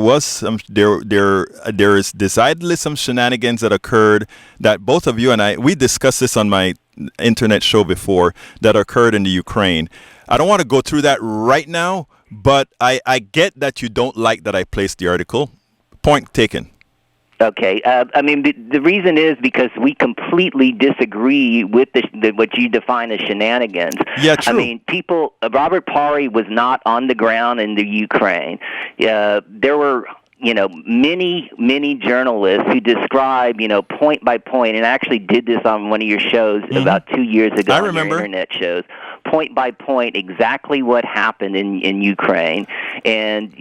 is decidedly some shenanigans that occurred that both of you and we discussed this on my internet show before that occurred in the Ukraine. I don't want to go through that right now, but I get that you don't like that I placed the article. Point taken. Okay. The reason is because we completely disagree with what you define as shenanigans. Yeah, true. Robert Parry was not on the ground in the Ukraine. There were, many journalists who describe, point by point, and I actually did this on one of your shows about 2 years ago. I remember. On your internet shows. Point by point, exactly what happened in Ukraine. And,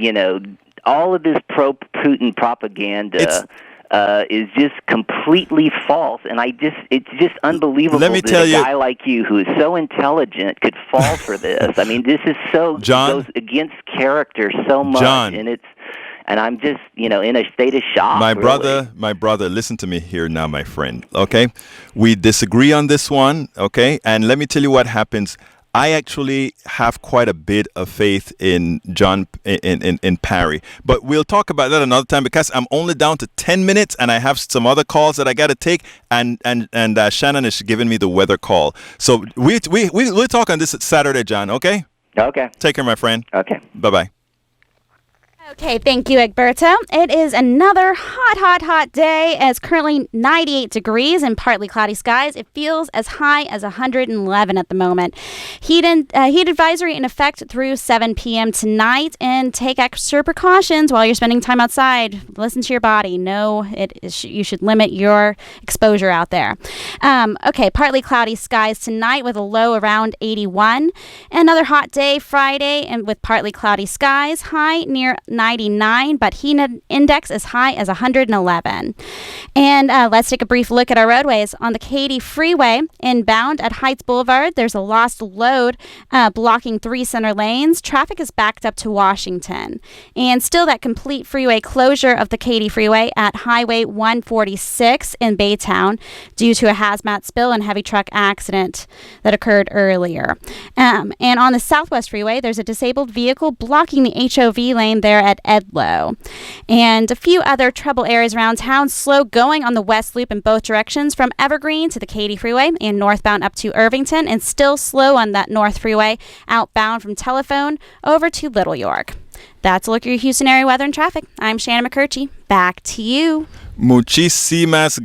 all of this pro-Putin propaganda is just completely false, and it's just unbelievable Let me that tell a you, guy like you who is so intelligent could fall for this. I mean, this is so goes against character so much, and I'm just, in a state of shock. My brother, listen to me here now, my friend, okay? We disagree on this one, okay? And let me tell you what happens. I actually have quite a bit of faith in John, in Parry. But we'll talk about that another time because I'm only down to 10 minutes and I have some other calls that I got to take. And Shannon is giving me the weather call. So we'll talk on this Saturday, John, okay? Okay. Take care, my friend. Okay. Bye-bye. Okay, thank you, Egberto. It is another hot day. It's currently 98 degrees and partly cloudy skies. It feels as high as 111 at the moment. Heat advisory in effect through 7 p.m. tonight. And take extra precautions while you're spending time outside. Listen to your body. Know you should limit your exposure out there. Okay, partly cloudy skies tonight with a low around 81. Another hot day Friday and with partly cloudy skies. High near 99, but heat index as high as 111. And let's take a brief look at our roadways. On the Katy Freeway, inbound at Heights Boulevard, there's a lost load blocking 3 center lanes. Traffic is backed up to Washington. And still that complete freeway closure of the Katy Freeway at Highway 146 in Baytown due to a hazmat spill and heavy truck accident that occurred earlier. And on the Southwest Freeway, there's a disabled vehicle blocking the HOV lane there at Edlow. And a few other trouble areas around town. Slow going on the West Loop in both directions from Evergreen to the Katy Freeway and northbound up to Irvington, and still slow on that North Freeway outbound from Telephone over to Little York. That's a look at your Houston area weather and traffic. I'm Shannon McCurchie. Back to you. Muchísimas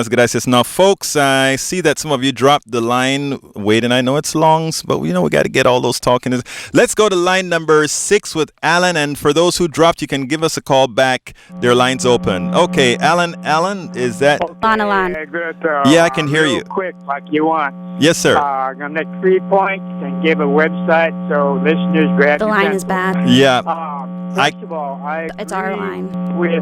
gracias. Now, folks, I see that some of you dropped the line. Wait, and I know it's long, but we got to get all those talking. Let's go to line number 6 with Alan. And for those who dropped, you can give us a call back. Their line's open. Okay, Alan, is that? Alan. Yeah, I can hear you. Quick, like you want. Yes, sir. I'm going to make 3 points and give a website so listeners grab the line is bad. Yeah. First of all, it's our line. With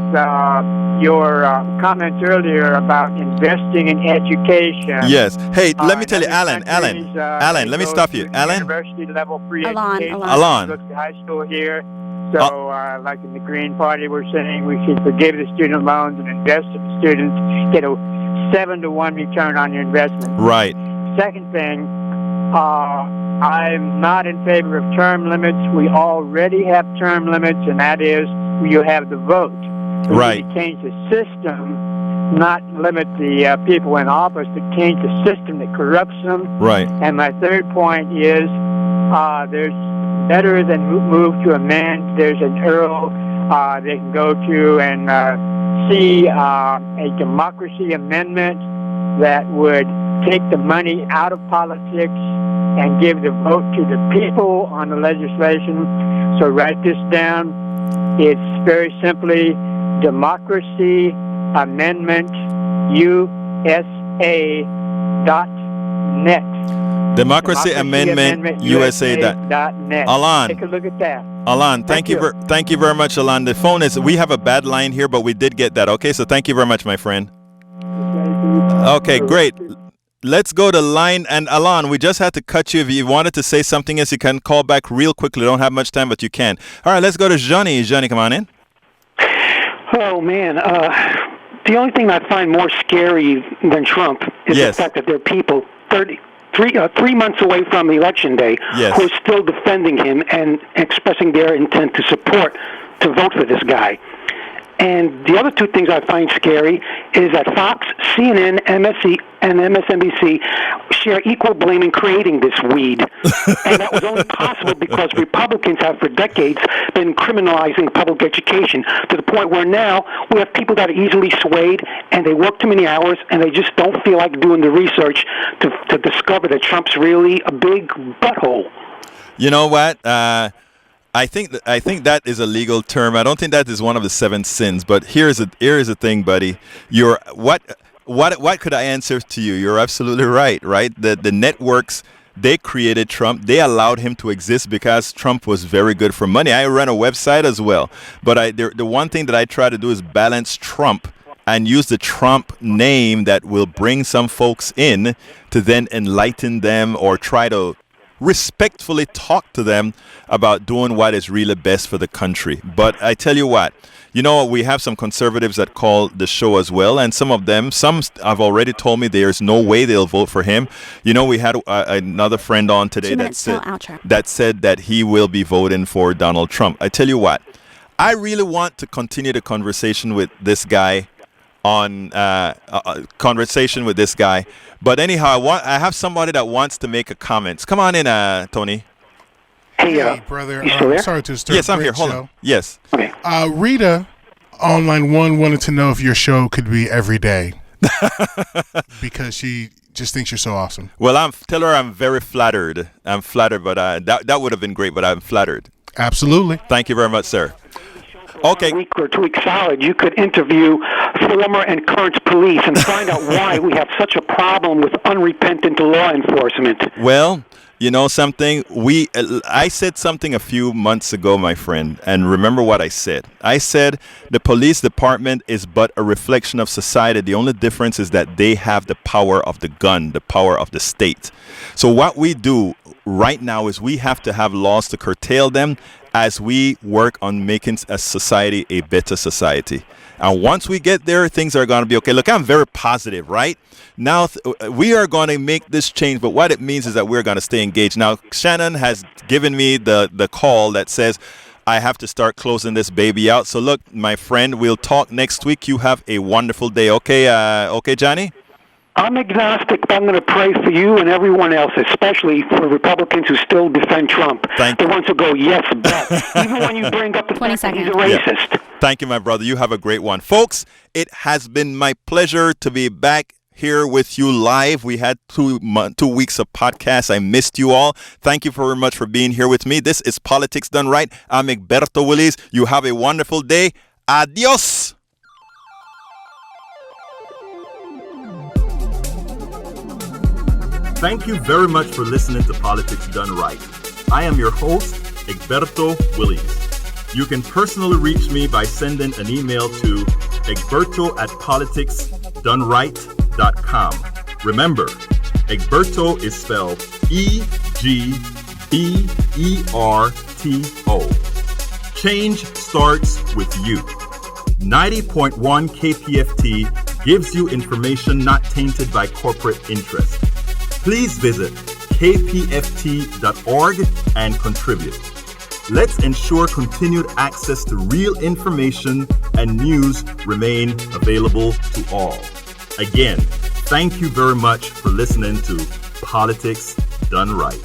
your comments earlier about investing in education. Yes. Hey, let me tell you, Alan, let me stop you. Alan? University level free education. Alan. Look to high school here. So, like in the Green Party, we're saying we should forgive the student loans and invest in the students, get a 7-to-1 return on your investment. Right. Second thing, I'm not in favor of term limits. We already have term limits, and that is you have the vote. We right. need to change the system, not limit the people in office, but change the system that corrupts them. Right. And my third point is there's better than move to amend. There's an URL they can go to and see a democracy amendment that would take the money out of politics and give the vote to the people on the legislation. So write this down. It's very simply Democracy Amendment USA.net. Democracy Amendment USA.net. Alan. Take a look at that. Alan, thank you very much, Alan. The phone we have a bad line here, but we did get that. Okay, so thank you very much, my friend. Okay, great. Let's go to line, and Alan, we just had to cut you. If you wanted to say something else, you can call back real quickly. We don't have much time, but you can. All right, let's go to Johnny. Johnny, come on in. Oh, man. The only thing I find more scary than Trump is the fact that there are people 3 months away from Election Day who are still defending him and expressing their intent to vote for this guy. And the other 2 things I find scary is that Fox, CNN, MSC, and MSNBC share equal blame in creating this weed. And that was only possible because Republicans have for decades been criminalizing public education to the point where now we have people that are easily swayed and they work too many hours and they just don't feel like doing the research to discover that Trump's really a big butthole. You know what? I think that is a legal term. I don't think that is one of the 7 sins. But here's the thing, buddy. What could I answer to you? You're absolutely right. Right. The networks They created Trump. They allowed him to exist because Trump was very good for money. I run a website as well. But the one thing that I try to do is balance Trump and use the Trump name that will bring some folks in to then enlighten them or try to respectfully talk to them about doing what is really best for the country. But I tell you what, we have some conservatives that call the show as well, and some have already told me there's no way they'll vote for him. We had another friend on today that said that he will be voting for Donald Trump. I tell you what, I really want to continue the conversation with this guy but anyhow, I have somebody that wants to make a comment. Come on in, Tony. Hey, brother. I'm sorry to disturb. Yes, I'm here. Hold on. Yes. Okay. Rita on line 1 wanted to know if your show could be every day because she just thinks you're so awesome. Well, tell her I'm very flattered. I'm flattered, but that would have been great, but I'm flattered. Absolutely. Thank you very much, sir. Okay. A week or 2 weeks solid, you could interview former and current police and find out why we have such a problem with unrepentant law enforcement. Well, you know something? I said something a few months ago, my friend, and remember what I said. I said the police department is but a reflection of society. The only difference is that they have the power of the gun, the power of the state. So what we do right now is we have to have laws to curtail them as we work on making a society a better society. And once we get there, things are going to be okay. Look, I'm very positive, right? Now, we are going to make this change, but what it means is that we're going to stay engaged. Now, Shannon has given me the call that says I have to start closing this baby out. So, look, my friend, we'll talk next week. You have a wonderful day. Okay, Johnny? I'm agnostic, but I'm going to pray for you and everyone else, especially for Republicans who still defend Trump. The ones who go, yes, but. Even when you bring up the fact that he's a racist. Yeah. Thank you, my brother. You have a great one. Folks, it has been my pleasure to be back here with you live. We had 2 weeks of podcasts. I missed you all. Thank you very much for being here with me. This is Politics Done Right. I'm Egberto Willies. You have a wonderful day. Adios. Thank you very much for listening to Politics Done Right. I am your host, Egberto Willies. You can personally reach me by sending an email to egberto@politicsdoneright.com. Remember, Egberto is spelled E-G-B-E-R-T-O. Change starts with you. 90.1 KPFT gives you information not tainted by corporate interest. Please visit kpft.org and contribute. Let's ensure continued access to real information and news remain available to all. Again, thank you very much for listening to Politics Done Right.